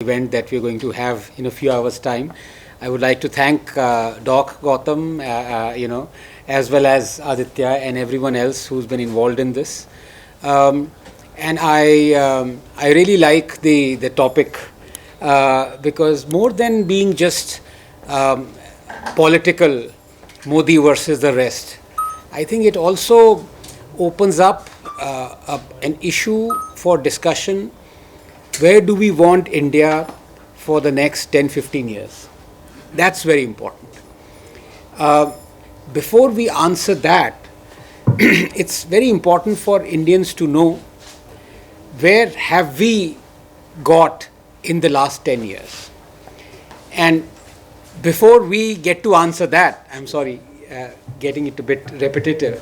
event that we're going to have in a few hours' time. I would like to thank Doc Gautam, as well as Aditya and everyone else who's been involved in this. And I really like the topic because more than being just political, Modi versus the rest, I think it also opens up an issue for discussion. Where do we want India for the next 10-15 years? That's very important. Before we answer that, it's very important for Indians to know where have we got in the last 10 years. And before we get to answer that, I'm sorry, getting it a bit repetitive,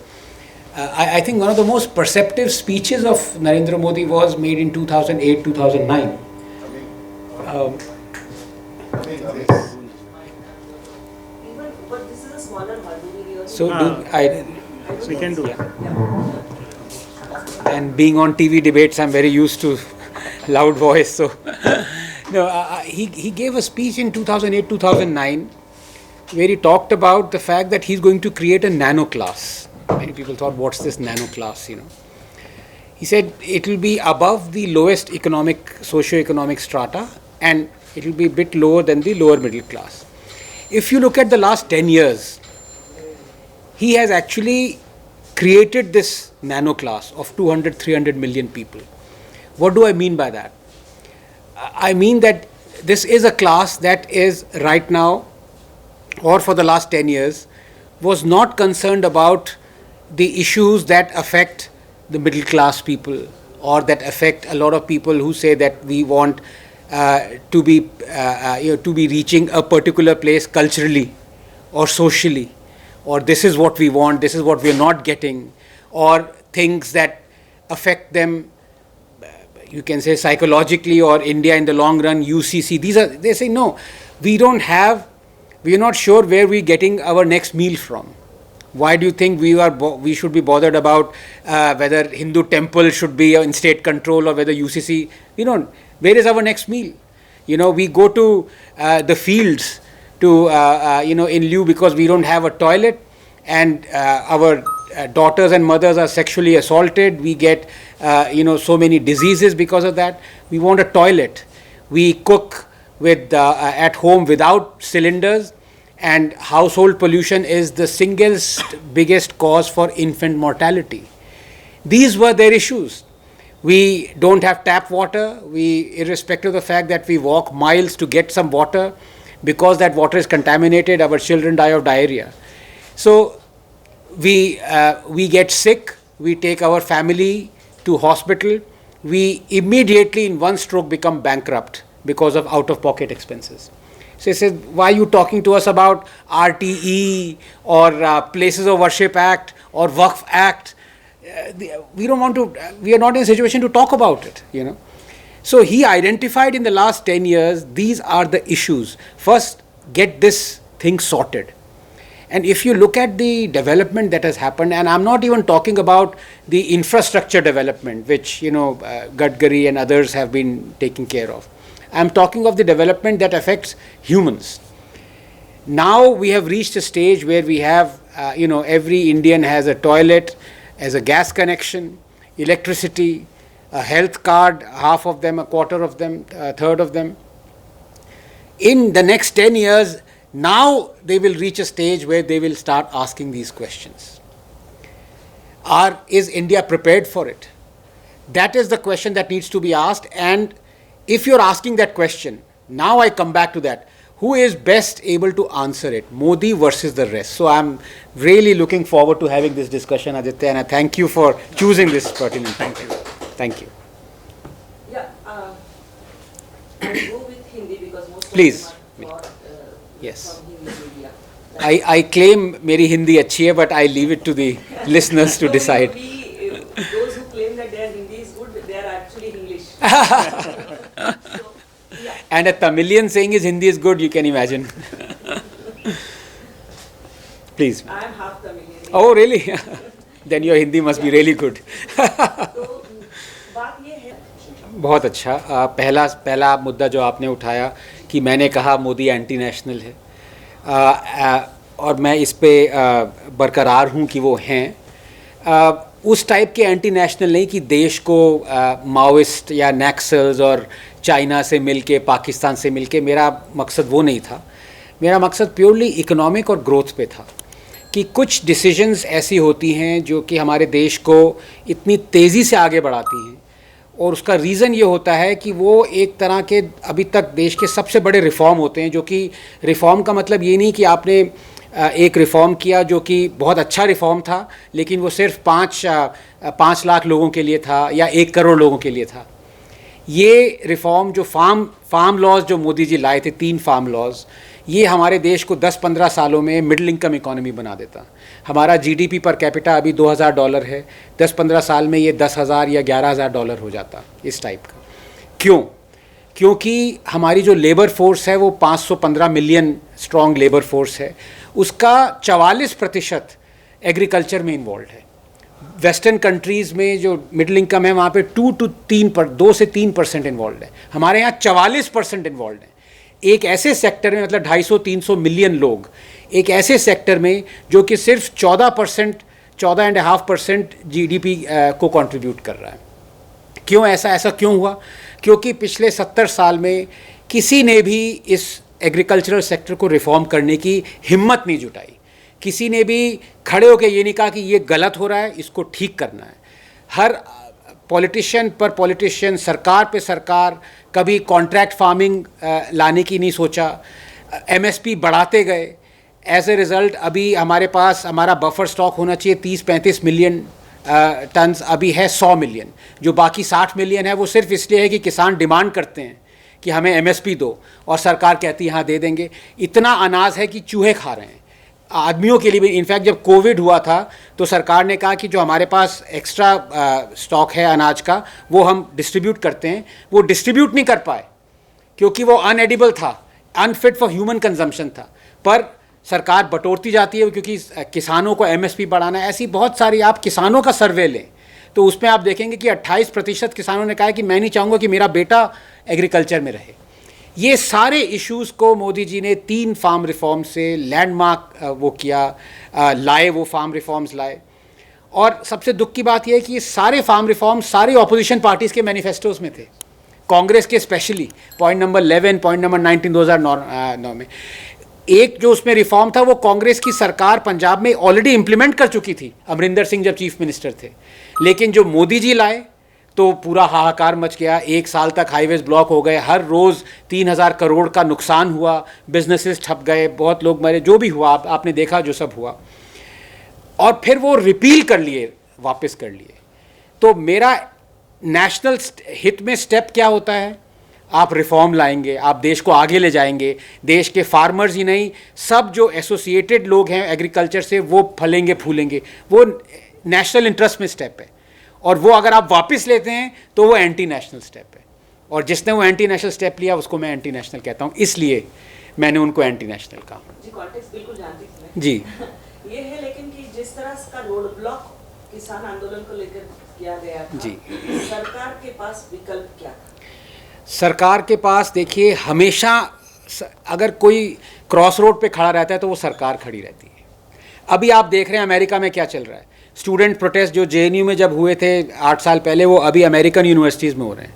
I think one of the most perceptive speeches of Narendra Modi was made in 2008, 2009. But this is a smaller hall. Do we really? So We can do it. and being on TV debates, I'm very used to loud voice. So, he gave a speech in 2008, 2009, where he talked about the fact that he's going to create a nano class. Many people thought, what's this nano class, He said it will be above the lowest socio-economic strata, and it will be a bit lower than the lower middle class. If you look at the last 10 years, he has actually created this nano class of 200, 300 million people. What do I mean by that? I mean that this is a class that is right now, or for the last 10 years, was not concerned about the issues that affect the middle class people, or that affect a lot of people who say that we want to be reaching a particular place culturally or socially, or this is what we want, this is what we are not getting, or things that affect them, you can say psychologically, or India in the long run, UCC. They say no, we are not sure where we're getting our next meal from. Why do you think we should be bothered about whether Hindu temple should be in state control or whether UCC? Where is our next meal? We go to the fields to in lieu because we don't have a toilet, and our daughters and mothers are sexually assaulted. We get so many diseases because of that. We want a toilet. We cook at home without cylinders. And household pollution is the single biggest cause for infant mortality. These were their issues. We don't have tap water. Irrespective of the fact that we walk miles to get some water, because that water is contaminated, our children die of diarrhea. So we get sick. We take our family to hospital. We immediately, in one stroke, become bankrupt because of out-of-pocket expenses. So he said, why are you talking to us about RTE or Places of Worship Act or Waqf Act? We don't want to, we are not in a situation to talk about it, So he identified in the last 10 years, these are the issues. First, get this thing sorted. And if you look at the development that has happened, and I'm not even talking about the infrastructure development, which, Gadkari and others have been taking care of. I'm talking of the development that affects humans. Now we have reached a stage where we have, every Indian has a toilet, has a gas connection, electricity, a health card, half of them, a quarter of them, a third of them. In the next 10 years, now they will reach a stage where they will start asking these questions. Is India prepared for it? That is the question that needs to be asked. And if you're asking that question, now I come back to that. Who is best able to answer it? Modi versus the rest. So I'm really looking forward to having this discussion, Aditya, and I thank you for choosing this pertinent. Thank you. Yeah, I'll go with Hindi because most Please. of them are Yes. from Hindi media. I claim Meri Hindi achhi hai, but I leave it to the listeners to No, decide. Those who claim that their Hindi is good, they are actually English. So, yeah. And a Tamilian saying his Hindi is good, you can imagine. Please. I am half Tamilian. Oh, really? Then your Hindi must be really good. तो बात ये है बहुत अच्छा। पहला मुद्दा जो आपने उठाया कि मैंने कहा मोदी एंटी नेशनल है, और मैं इस पे बरकरार हूँ कि वो हैं। उस टाइप के एंटी नेशनल नहीं कि देश को माओइस्ट या नक्सल्स और चाइना से मिलके, पाकिस्तान से मिलके, मेरा मकसद वो नहीं था। मेरा मकसद प्योरली इकोनॉमिक और ग्रोथ पे था कि कुछ डिसीजंस ऐसी होती हैं जो कि हमारे देश को इतनी तेज़ी से आगे बढ़ाती हैं, और उसका रीज़न ये होता है कि वो एक तरह के अभी तक देश के सबसे बड़े रिफ़ॉर्म होते हैं, जो कि रिफ़ॉर्म का मतलब ये नहीं कि आपने एक रिफ़ॉर्म किया जो कि बहुत अच्छा रिफ़ॉर्म था लेकिन वो सिर्फ 5 लाख लोगों के लिए था या 1 करोड़ लोगों के लिए था। ये रिफ़ॉर्म जो फार्म लॉज जो मोदी जी लाए थे, 3 फार्म लॉज, ये हमारे देश को 10-15 सालों में मिडिल इनकम इकोनॉमी बना देता। हमारा जीडीपी पर कैपिटा अभी $2000 है, 10-15 साल में ये 10,000 या $11,000 हो जाता, इस टाइप का। क्यों? क्योंकि हमारी जो लेबर फोर्स है वो 515 मिलियन स्ट्रॉन्ग लेबर फोर्स है, उसका 44% एग्रीकल्चर में इन्वॉल्व है। वेस्टर्न कंट्रीज़ में जो मिडिल इनकम है वहाँ पे 2 से 3% इन्वॉल्व है, हमारे यहाँ 44% इन्वॉल्व है। एक ऐसे सेक्टर में, मतलब 250-300 मिलियन लोग, एक ऐसे सेक्टर में जो कि सिर्फ 14.5% जीडीपी को कंट्रीब्यूट कर रहा है। क्यों ऐसा क्यों हुआ? क्योंकि पिछले 70 साल में किसी ने भी इस एग्रीकल्चरल सेक्टर को रिफॉर्म करने की हिम्मत नहीं जुटाई। किसी ने भी खड़े होकर ये नहीं कहा कि ये गलत हो रहा है, इसको ठीक करना है। हर पॉलिटिशियन, सरकार पे सरकार, कभी कॉन्ट्रैक्ट फार्मिंग लाने की नहीं सोचा, एमएसपी बढ़ाते गए। एज ए रिज़ल्ट अभी हमारे पास हमारा बफर स्टॉक होना चाहिए 30-35 मिलियन टन्स, अभी है 100 मिलियन। जो बाकी 60 मिलियन है वो सिर्फ इसलिए है कि किसान डिमांड करते हैं कि हमें एमएसपी दो, और सरकार कहती है हाँ दे देंगे। इतना अनाज है कि चूहे खा रहे हैं, आदमियों के लिए भी। इनफैक्ट जब कोविड हुआ था तो सरकार ने कहा कि जो हमारे पास एक्स्ट्रा स्टॉक है अनाज का वो हम डिस्ट्रीब्यूट करते हैं। वो डिस्ट्रीब्यूट नहीं कर पाए क्योंकि वो अनएडिबल था, अनफिट फॉर ह्यूमन कंजम्पशन था। पर सरकार बटोरती जाती है क्योंकि किसानों को एमएसपी बढ़ाना है। ऐसी बहुत सारी, आप किसानों का सर्वे लें तो उसमें आप देखेंगे कि 28% किसानों ने कहा कि मैं नहीं चाहूँगा कि मेरा बेटा एग्रीकल्चर में रहे। ये सारे इश्यूज़ को मोदी जी ने 3 फार्म रिफॉर्म से लैंडमार्क वो किया, लाए, वो फार्म रिफॉर्म्स लाए। और सबसे दुख की बात यह है कि ये सारे फार्म रिफॉर्म सारे ऑपोजिशन पार्टीज़ के मैनिफेस्टोज़ में थे, कांग्रेस के specially. Point number 11, point number 19 2009 में एक जो उसमें रिफॉर्म था वो कांग्रेस की सरकार पंजाब में ऑलरेडी इंप्लीमेंट कर चुकी थी, अमरिंदर सिंह जब चीफ मिनिस्टर थे। लेकिन जो मोदी जी लाए तो पूरा हाहाकार मच गया। 1 साल तक हाईवेज ब्लॉक हो गए, हर रोज़ 3000 करोड़ का नुकसान हुआ, बिजनेसेस ठप गए, बहुत लोग मरे, जो भी हुआ आपने देखा जो सब हुआ। और फिर वो रिपील कर लिए, वापस कर लिए। तो मेरा नेशनल हित में स्टेप क्या होता है? आप रिफॉर्म लाएंगे, आप देश को आगे ले जाएंगे। देश के फार्मर्स ही नहीं, सब जो एसोसिएटेड लोग हैं एग्रीकल्चर से, वो फलेंगे फूलेंगे। वो नेशनल इंटरेस्ट में स्टेप है, और वो अगर आप वापस लेते हैं तो वो एंटी नेशनल स्टेप है। और जिसने वो एंटी नेशनल स्टेप लिया उसको मैं एंटी नेशनल कहता हूँ, इसलिए मैंने उनको एंटी नेशनल कहा। जी, कॉन्टेक्स्ट बिल्कुल जानती थी मैं। जी ये है, लेकिन कि जिस तरह का रोड ब्लॉक किसान आंदोलन को लेकर किया गया था, जी, सरकार के पास विकल्प क्या था? सरकार के पास देखिए, हमेशा अगर कोई क्रॉस रोड पे खड़ा रहता है तो वो सरकार खड़ी रहती है। अभी आप देख रहे हैं अमेरिका में क्या चल रहा है। स्टूडेंट प्रोटेस्ट जो जेएनयू में जब हुए थे 8 साल पहले, वो अभी अमेरिकन यूनिवर्सिटीज़ में हो रहे हैं।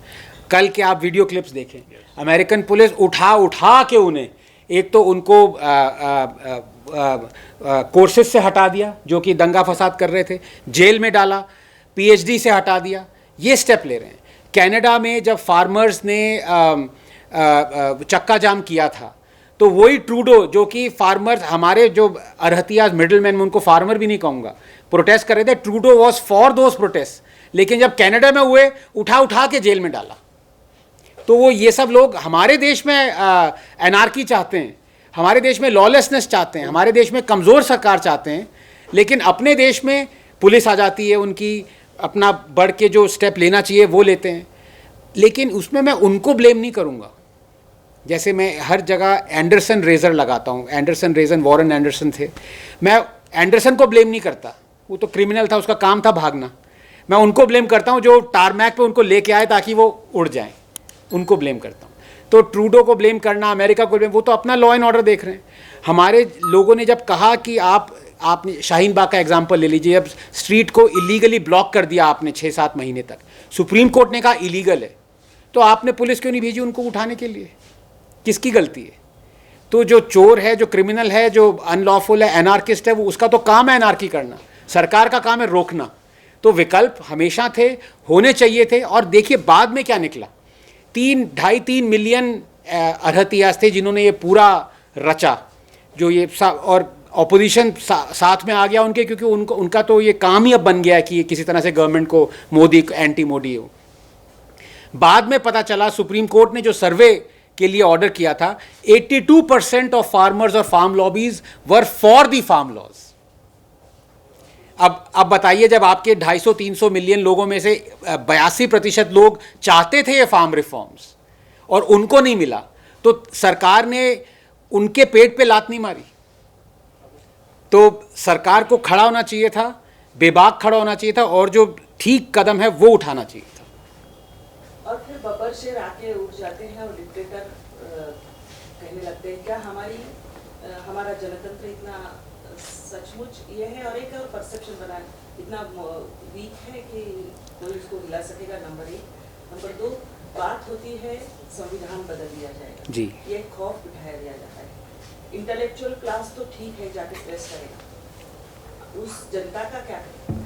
कल के आप वीडियो क्लिप्स देखें, अमेरिकन पुलिस उठा के उन्हें, एक तो उनको कोर्सेज से हटा दिया जो कि दंगा फसाद कर रहे थे, जेल में डाला, पीएचडी से हटा दिया। ये स्टेप ले रहे हैं। कनाडा में जब फार्मर्स ने चक्का जाम किया था तो वही ट्रूडो, जो कि फार्मर्स, हमारे जो अरहतियाज मिडिलमैन, मैं उनको फार्मर भी नहीं कहूँगा, प्रोटेस्ट कर रहे थे, Trudeau was for those protest. लेकिन जब कनाडा में हुए, उठा के जेल में डाला। तो वो ये सब लोग हमारे देश में एनार्की चाहते हैं, हमारे देश में लॉलेसनेस चाहते हैं, हमारे देश में कमज़ोर सरकार चाहते हैं। लेकिन अपने देश में पुलिस आ जाती है, उनकी अपना बढ़ के जो स्टेप लेना चाहिए वो लेते हैं। लेकिन उसमें मैं उनको ब्लेम नहीं करूँगा। जैसे मैं हर जगह एंडरसन रेजर लगाता हूँ, एंडरसन रेजर वॉरेन एंडरसन थे, मैं एंडरसन को ब्लेम नहीं करता, वो तो क्रिमिनल था, उसका काम था भागना। मैं उनको ब्लेम करता हूँ जो टारमैक पे उनको लेके आए ताकि वो उड़ जाएं, उनको ब्लेम करता हूँ। तो ट्रूडो को ब्लेम करना, अमेरिका को ब्लेम, वो तो अपना लॉ एंड ऑर्डर देख रहे हैं। हमारे लोगों ने जब कहा कि आपने शाहीन बाग का एग्जांपल ले लीजिए, जब स्ट्रीट को इलीगली ब्लॉक कर दिया आपने 6-7 महीने तक, सुप्रीम कोर्ट ने कहा इलीगल है, तो आपने पुलिस क्यों नहीं भेजी उनको उठाने के लिए? किसकी गलती है? तो जो चोर है, जो क्रिमिनल है, जो अनलॉफुल है, एनार्किस्ट है, वो उसका तो काम है एनार्की करना, सरकार का काम है रोकना। तो विकल्प हमेशा थे, होने चाहिए थे। और देखिए बाद में क्या निकला, 2.5-3 मिलियन अरहतियास थे जिन्होंने ये पूरा रचा, जो ये और ऑपोजिशन साथ में आ गया उनके, क्योंकि उनका तो ये काम ही अब बन गया है कि ये किसी तरह से गवर्नमेंट को मोदी एंटी मोदी हो। बाद में पता चला सुप्रीम कोर्ट ने जो सर्वे के लिए ऑर्डर किया था, 82% ऑफ फार्मर्स और farm lobbies were for the farm laws. अब बताइए, जब आपके 250-300 मिलियन लोगों में से 82% लोग चाहते थे ये फार्म रिफॉर्म्स और उनको नहीं मिला, तो सरकार ने उनके पेट पे लात नहीं मारी। तो सरकार को खड़ा होना चाहिए था, बेबाक खड़ा होना चाहिए था, और जो ठीक कदम है वो उठाना चाहिए था। और फिर बब्बर शेर आके उठ जाते हैं और डिक्टेटर कहने लगते हैं। क्या हमारा जनतंत्र इतना सचमुच ये है? और एक और परसेप्शन बना इतना वीक है कि कोई उसको हिला सकेगा, नंबर 1। नंबर 2, बात होती है संविधान बदल दिया जाएगा जी, ये खौफ बिठाया दिया जाता है। इंटेलेक्चुअल क्लास तो ठीक है, जाके प्रेस करेगा, उस जनता का क्या करें?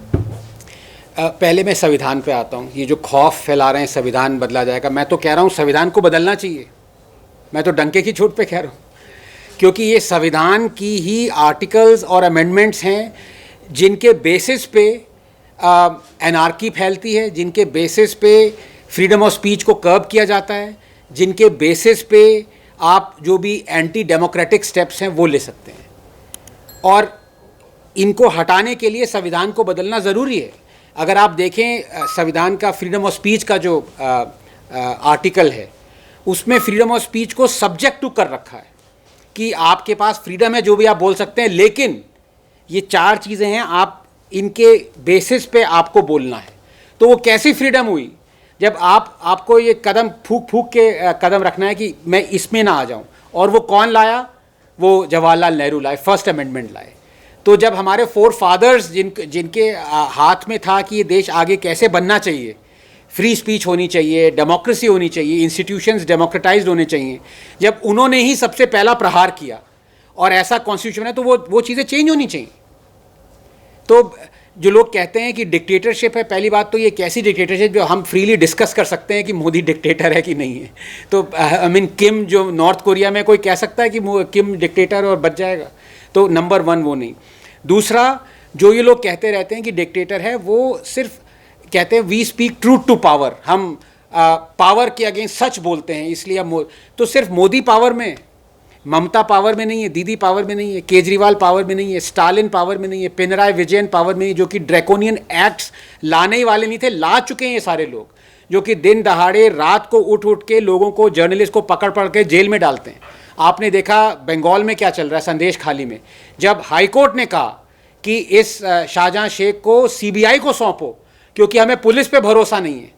पहले मैं संविधान पे आता हूँ। ये जो खौफ फैला रहे हैं संविधान बदला जाएगा, मैं तो कह रहा हूँ संविधान को बदलना चाहिए। मैं तो डंके की चोट पे कह रहा हूँ, क्योंकि ये संविधान की ही आर्टिकल्स और अमेंडमेंट्स हैं जिनके बेसिस पे एनार्की फैलती है, जिनके बेसिस पे फ्रीडम ऑफ स्पीच को कर्ब किया जाता है, जिनके बेसिस पे आप जो भी एंटी डेमोक्रेटिक स्टेप्स हैं वो ले सकते हैं। और इनको हटाने के लिए संविधान को बदलना ज़रूरी है। अगर आप देखें संविधान का फ्रीडम ऑफ स्पीच का जो आर्टिकल है, उसमें फ्रीडम ऑफ स्पीच को सब्जेक्ट टू कर रखा है कि आपके पास फ्रीडम है, जो भी आप बोल सकते हैं, लेकिन ये 4 चीज़ें हैं, आप इनके बेसिस पे आपको बोलना है। तो वो कैसी फ्रीडम हुई जब आपको ये कदम फूक के कदम रखना है कि मैं इसमें ना आ जाऊं। और वो कौन लाया? वो जवाहरलाल नेहरू लाए, फर्स्ट अमेंडमेंट लाए। तो जब हमारे फोर फादर्स जिनके हाथ में था कि ये देश आगे कैसे बनना चाहिए, फ्री स्पीच होनी चाहिए, डेमोक्रेसी होनी चाहिए, इंस्टीट्यूशंस डेमोक्रेटाइज्ड होने चाहिए, जब उन्होंने ही सबसे पहला प्रहार किया और ऐसा कॉन्स्टिट्यूशन है, तो वो चीज़ें चेंज होनी चाहिए। तो जो लोग कहते हैं कि डिक्टेटरशिप है, पहली बात तो ये कैसी डिक्टेटरशिप जो हम फ्रीली डिस्कस कर सकते हैं कि मोदी डिक्टेटर है कि नहीं है? तो आई मीन किम जो नॉर्थ कोरिया में, कोई कह सकता है कि किम डिक्टेटर और बच जाएगा? तो नंबर 1 वो नहीं। दूसरा, जो ये लोग कहते रहते हैं कि डिक्टेटर है, वो सिर्फ कहते हैं we speak truth to power, हम पावर के अगेंस्ट सच बोलते हैं, इसलिए हम तो सिर्फ मोदी पावर में, ममता पावर में नहीं है, दीदी पावर में नहीं है, केजरीवाल पावर में नहीं है, स्टालिन पावर में नहीं है, पिनराई विजयन पावर में नहीं है, जो कि ड्रैकोनियन एक्ट्स लाने ही वाले नहीं थे, ला चुके हैं ये सारे लोग, जो कि दिन दहाड़े रात को उठ के लोगों को, जर्नलिस्ट को पकड़ के जेल में डालते हैं। आपने देखा बंगाल में क्या चल रहा है, संदेश खाली में, जब हाईकोर्ट ने कहा कि इस शाहजहां शेख को सीबीआई को सौंपो क्योंकि हमें पुलिस पे भरोसा नहीं है।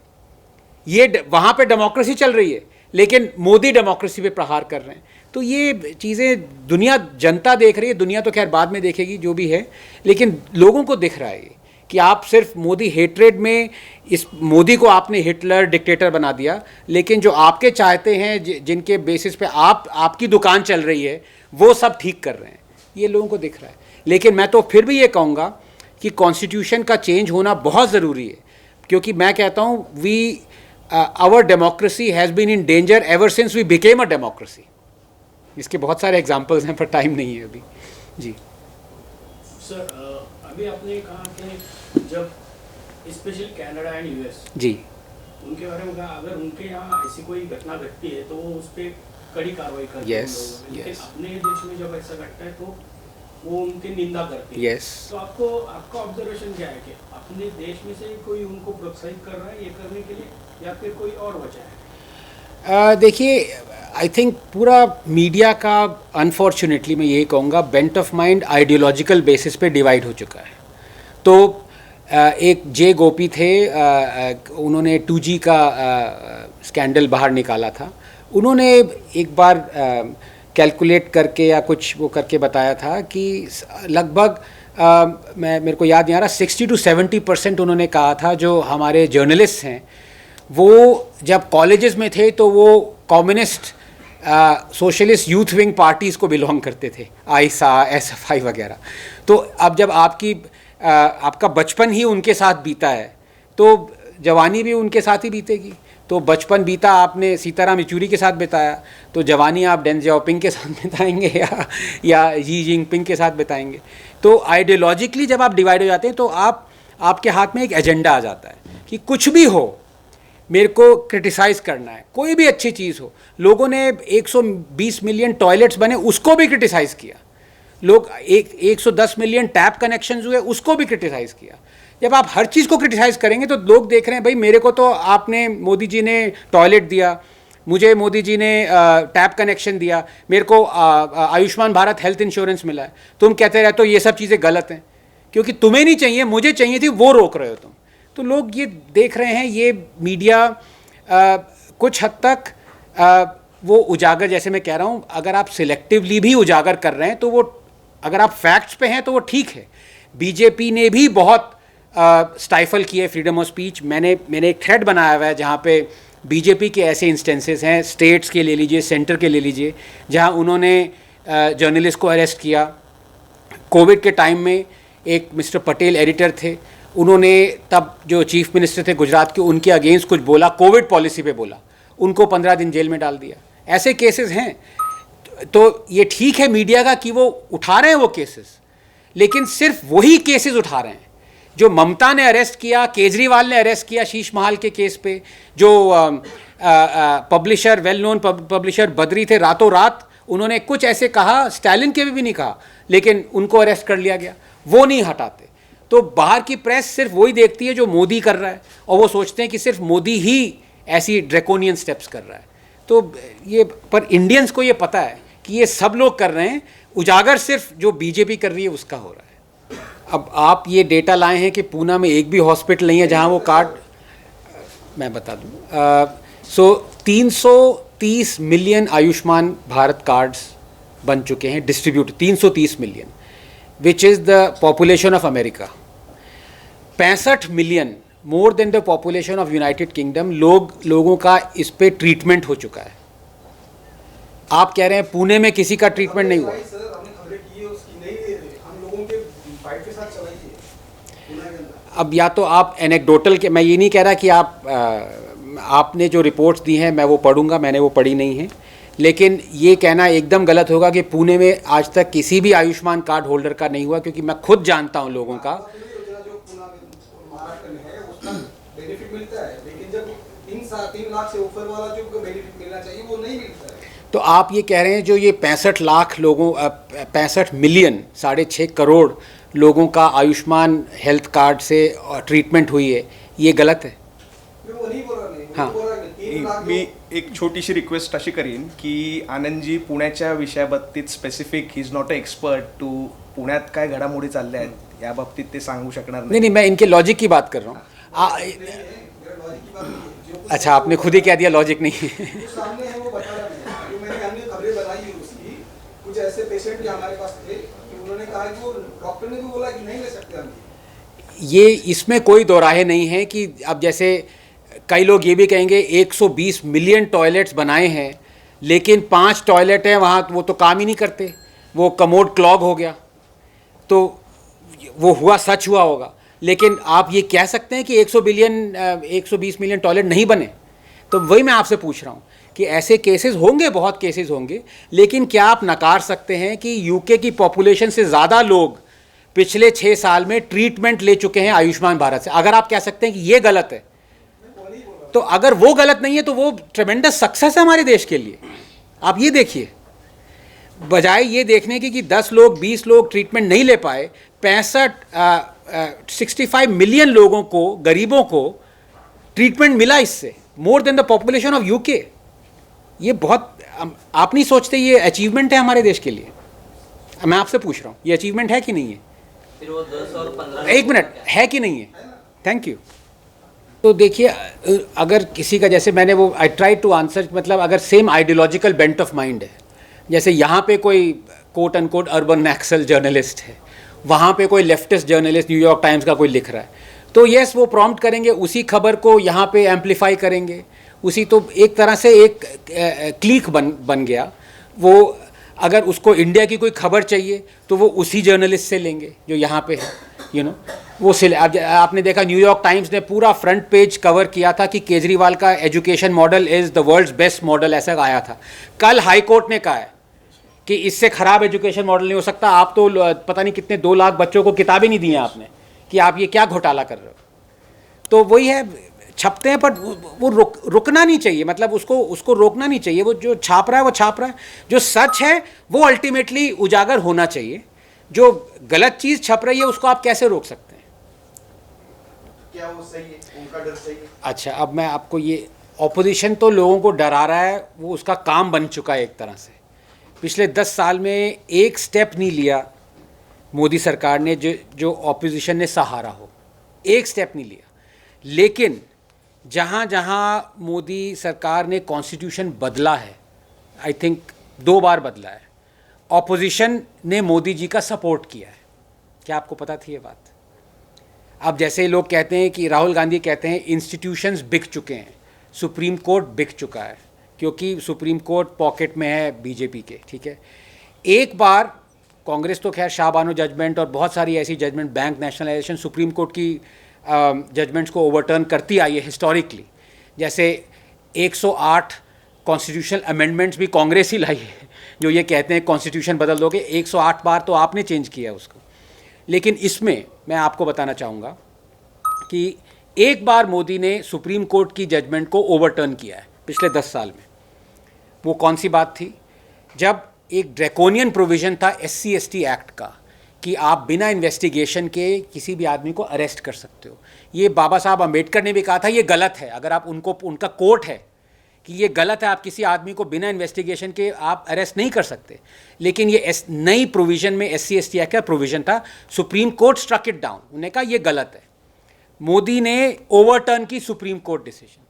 ये वहाँ पे डेमोक्रेसी चल रही है, लेकिन मोदी डेमोक्रेसी पे प्रहार कर रहे हैं। तो ये चीज़ें दुनिया, जनता देख रही है, दुनिया तो खैर बाद में देखेगी जो भी है, लेकिन लोगों को दिख रहा है कि आप सिर्फ मोदी हेट्रेड में, इस मोदी को आपने हिटलर डिक्टेटर बना दिया, लेकिन जो आपके चाहते हैं, जिनके बेसिस पे आपकी दुकान चल रही है, वो सब ठीक कर रहे हैं, ये लोगों को दिख रहा है। लेकिन मैं तो फिर भी ये कहूँगा कि कॉन्स्टिट्यूशन का चेंज होना बहुत ज़रूरी है, क्योंकि मैं कहता हूँ our democracy has been in danger ever since we became a democracy. इसके बहुत सारे एग्जाम्पल्स हैं, पर टाइम नहीं है अभी। जी सर, अभी आपने कहा कि जब स्पेशल कनाडा एंड यूएस जी उनके बारे में कहा, अगर उनके यहाँ ऐसी कोई घटना घटती है तो वो उस पर कड़ी कार्रवाई करते हैं। लेकिन अपने देश में जब ऐसा घटता है तो वो उनकी निंदा करते हैं। तो आपका ऑब्जर्वेशन क्या है कि अपने देश में से कोई उनको प्रोत्साहित कर रहा है ये करने के लिए, या फिर कोई और वजह है? देखिए, आई थिंक पूरा मीडिया का, अनफॉर्चुनेटली मैं यही कहूँगा, bent of mind ideological basis पे डिवाइड हो चुका है। तो एक जे गोपी थे, उन्होंने 2G का स्कैंडल बाहर निकाला था। उन्होंने एक बार कैलकुलेट करके या कुछ वो करके बताया था कि लगभग मेरे को याद नहीं आ रहा, 60 to 70% उन्होंने कहा था जो हमारे जर्नलिस्ट हैं वो जब कॉलेजेस में थे तो वो communist socialist youth wing parties को बिलोंग करते थे, आईसा, SFI वगैरह। तो अब जब आपका बचपन ही उनके साथ बीता है तो जवानी भी उनके साथ ही बीतेगी। तो बचपन बीता आपने सीताराम येचुरी के साथ बिताया, तो जवानी आप डेंग जियाओपिंग के साथ बिताएंगे या शी जिनपिंग के साथ बिताएंगे। तो आइडियोलॉजिकली जब आप डिवाइड हो जाते हैं तो आपके हाथ में एक एजेंडा आ जाता है कि कुछ भी हो मेरे को क्रिटिसाइज़ करना है, कोई भी अच्छी चीज़ हो। लोगों ने 120 मिलियन टॉयलेट्स बने उसको भी क्रिटिसाइज़ किया, लोग 110 मिलियन टैप कनेक्शंस हुए उसको भी क्रिटिसाइज़ किया। जब आप हर चीज़ को क्रिटिसाइज़ करेंगे तो लोग देख रहे हैं भाई मेरे को तो आपने मोदी जी ने टॉयलेट दिया, मुझे मोदी जी ने टैप कनेक्शन दिया, मेरे को आयुष्मान भारत हेल्थ इंश्योरेंस मिला है, तुम कहते रहते हो ये सब चीज़ें गलत हैं क्योंकि तुम्हें नहीं चाहिए, मुझे चाहिए थी, वो रोक रहे हो तुम। तो लोग ये देख रहे हैं, ये मीडिया कुछ हद तक वो उजागर, जैसे मैं कह रहा हूँ, अगर आप सिलेक्टिवली भी उजागर कर रहे हैं तो वो, अगर आप फैक्ट्स पे हैं तो वो ठीक है। बीजेपी ने भी बहुत स्टाइफल किए फ्रीडम ऑफ स्पीच। मैंने एक थ्रेड बनाया हुआ है जहाँ पे बीजेपी के ऐसे इंस्टेंसेस हैं, स्टेट्स के ले लीजिए, सेंटर के ले लीजिए, जहाँ उन्होंने जर्नलिस्ट को अरेस्ट किया। कोविड के टाइम में एक मिस्टर पटेल एडिटर थे, उन्होंने तब जो चीफ मिनिस्टर थे गुजरात के, उनके अगेंस्ट कुछ बोला, कोविड पॉलिसी पे बोला, उनको 15 दिन जेल में डाल दिया। ऐसे केसेस हैं। तो ये ठीक है मीडिया का कि वो उठा रहे हैं वो केसेस, लेकिन सिर्फ वही केसेस उठा रहे हैं जो ममता ने अरेस्ट किया, केजरीवाल ने अरेस्ट किया शीश महल के केस पे, जो publisher, well known publisher Badri थे, रातों रात उन्होंने कुछ ऐसे कहा, स्टालिन के भी नहीं कहा, लेकिन उनको अरेस्ट कर लिया गया, वो नहीं हटाते। तो बाहर की प्रेस सिर्फ वही देखती है जो मोदी कर रहा है और वो सोचते हैं कि सिर्फ मोदी ही ऐसी ड्रैकोनियन स्टेप्स कर रहा है। तो ये, पर इंडियंस को ये पता है कि ये सब लोग कर रहे हैं, उजागर सिर्फ जो बीजेपी कर रही है उसका हो रहा है। अब आप ये डेटा लाए हैं कि पूना में एक भी हॉस्पिटल नहीं है जहां वो कार्ड, मैं बता दूं, सो 330 मिलियन आयुष्मान भारत कार्ड्स बन चुके हैं distribute, 330 million, which is the population of America. 65 million, more than the population of United kingdom, लोगों का इस पे ट्रीटमेंट हो चुका है। आप कह रहे हैं पुणे में किसी का ट्रीटमेंट नहीं हुआ। अब या तो आप एनेक्डोटल के, मैं ये नहीं कह रहा कि आपने जो रिपोर्ट्स दी हैं मैं वो पढ़ूंगा, मैंने वो पढ़ी नहीं है, लेकिन ये कहना एकदम गलत होगा कि पुणे में आज तक किसी भी आयुष्मान कार्ड होल्डर का नहीं हुआ, क्योंकि मैं खुद जानता हूँ लोगों का। तो आप ये कह रहे हैं जो ये 65 लाख लोगों, 65 मिलियन, 6.5 करोड़ लोगों का आयुष्मान हेल्थ कार्ड से ट्रीटमेंट हुई है, ये गलत है। हां, मी एक छोटीशी रिक्वेस्ट अशी करीन की आनंदजी पुण्याच्या विषयाबाबतीत specific, he is not a expert to पुण्यात काय घडामोडी चालल्या आहेत या बाबतीत ते सांगू शकणार नहीं, मैं इनके लॉजिक की बात कर रहा हूँ। अच्छा, आपने खुद ही कह दिया लॉजिक नहीं है। कुछ ऐसे पेशेंट जो हमारे पास थे कि उन्होंने कहा कि वो डॉक्टर ने भी बोला कि नहीं ले सकते हम। ये इसमें कोई दो राहे नहीं है कि अब जैसे कई लोग ये भी कहेंगे 120 मिलियन टॉयलेट्स बनाए हैं लेकिन 5 टॉयलेट हैं वहाँ, वो तो काम ही नहीं करते, वो कमोड क्लॉग हो गया, तो वो हुआ, सच हुआ होगा। लेकिन आप ये कह सकते हैं कि 120 मिलियन टॉयलेट नहीं बने। तो वही मैं आपसे पूछ रहा हूँ कि ऐसे केसेस होंगे, बहुत केसेस होंगे, लेकिन क्या आप नकार सकते हैं कि यूके की पॉपुलेशन से ज़्यादा लोग पिछले 6 साल में ट्रीटमेंट ले चुके हैं आयुष्मान भारत से? अगर आप कह सकते हैं कि ये गलत है, तो अगर वो गलत नहीं है तो वो ट्रेमेंडस सक्सेस है हमारे देश के लिए। आप ये देखिए, बजाय ये देखने की कि 10 लोग 20 लोग ट्रीटमेंट नहीं ले पाए, 65 मिलियन लोगों को, गरीबों को ट्रीटमेंट मिला इससे, more than the population of UK. ये बहुत, आप नहीं सोचते ये अचीवमेंट है हमारे देश के लिए? मैं आपसे पूछ रहा हूँ, ये अचीवमेंट है कि नहीं है? फिर वो 10 और 15 एक मिनट, है कि नहीं है? Thank you. तो देखिए, अगर किसी का, जैसे मैंने वो आई ट्राई टू आंसर, मतलब अगर same ideological bent of mind है, जैसे यहाँ पे कोई quote and quote urban Naxal journalist है, वहाँ पे कोई लेफ्टिस्ट जर्नलिस्ट न्यूयॉर्क टाइम्स का कोई लिख रहा है, तो यस वो प्रॉम्प्ट करेंगे, उसी खबर को यहाँ पे एम्पलीफाई करेंगे, उसी, तो एक तरह से एक क्लीक बन गया वो। अगर उसको इंडिया की कोई खबर चाहिए तो वो उसी जर्नलिस्ट से लेंगे जो यहाँ पे है, यू नो। वो आपने देखा न्यूयॉर्क टाइम्स ने पूरा फ्रंट पेज कवर किया था कि केजरीवाल का education model is the world's best model, ऐसा आया था। कल हाई कोर्ट ने कहा है कि इससे ख़राब एजुकेशन मॉडल नहीं हो सकता। आप तो पता नहीं कितने 2 लाख बच्चों को किताबें नहीं दी हैं आपने, कि आप ये क्या घोटाला कर रहे हो। तो वही है, छपते हैं, पर वो रुकना नहीं चाहिए, मतलब उसको रोकना नहीं चाहिए। वो जो छाप रहा है वो छाप रहा है, जो सच है वो अल्टीमेटली उजागर होना चाहिए। जो गलत चीज़ छप रही है उसको आप कैसे रोक सकते हैं? क्या वो सही है? उनका डर सही है? अच्छा, अब मैं आपको ये, ऑपोजिशन तो लोगों को डरा रहा है, वो उसका काम बन चुका है एक तरह से। पिछले 10 साल में एक स्टेप नहीं लिया मोदी सरकार ने जो ऑपोजिशन ने सहारा हो, एक स्टेप नहीं लिया। लेकिन जहाँ जहाँ मोदी सरकार ने कॉन्स्टिट्यूशन बदला है, आई थिंक 2 बार बदला है, ऑपोजिशन ने मोदी जी का सपोर्ट किया है। क्या आपको पता थी ये बात? अब जैसे लोग कहते हैं कि राहुल गांधी कहते हैं इंस्टीट्यूशंस बिक चुके हैं, सुप्रीम कोर्ट बिक चुका है, क्योंकि सुप्रीम कोर्ट पॉकेट में है बीजेपी के, ठीक है। एक बार कांग्रेस तो खैर शाहबानो जजमेंट और बहुत सारी ऐसी judgement, bank nationalisation, supreme court की जजमेंट्स को ओवरटर्न करती आई है हिस्टोरिकली। जैसे 108 कॉन्स्टिट्यूशनल अमेंडमेंट्स भी कांग्रेस ही लाई है, जो ये कहते हैं कॉन्स्टिट्यूशन बदल दोगे। 108 बार तो आपने चेंज किया उसको। लेकिन इसमें मैं आपको बताना चाहूँगा कि एक बार मोदी ने सुप्रीम कोर्ट की जजमेंट को ओवरटर्न किया है पिछले 10 साल में। वो कौन सी बात थी? जब एक ड्रैकोनियन प्रोविज़न था SC/ST एक्ट का कि आप बिना इन्वेस्टिगेशन के किसी भी आदमी को अरेस्ट कर सकते हो। ये बाबा साहब अम्बेडकर ने भी कहा था ये गलत है। अगर आप उनका कोर्ट है कि ये गलत है, आप किसी आदमी को बिना इन्वेस्टिगेशन के आप अरेस्ट नहीं कर सकते। लेकिन ये नई प्रोविज़न में SC/ST एक्ट का प्रोविज़न था, supreme court struck it down, उन्होंने कहा ये गलत है। मोदी ने ओवरटर्न की सुप्रीम कोर्ट डिसीजन।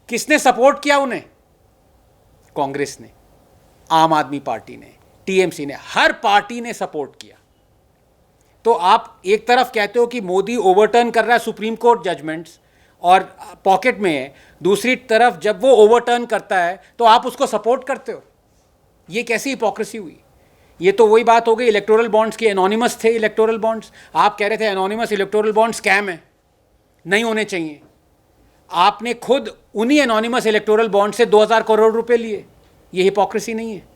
किसने सपोर्ट किया उन्हें? कांग्रेस ने, आम आदमी पार्टी ने, TMC ने, हर पार्टी ने सपोर्ट किया। तो आप एक तरफ कहते हो कि मोदी ओवरटर्न कर रहा है सुप्रीम कोर्ट जजमेंट्स और पॉकेट में है, दूसरी तरफ जब वो ओवरटर्न करता है तो आप उसको सपोर्ट करते हो। ये कैसी हिपोक्रेसी हुई? ये तो वही बात हो गई इलेक्टोरल बॉन्ड्स की। एनोनिमस थे इलेक्टोरल बॉन्ड्स, आप कह रहे थे एनोनिमस इलेक्टोरल बॉन्ड स्कैम है, नहीं होने चाहिए। आपने खुद उन्हीं एनोनिमस इलेक्टोरल बॉन्ड से 2000 करोड़ रुपए लिए। ये हिपोक्रेसी नहीं है?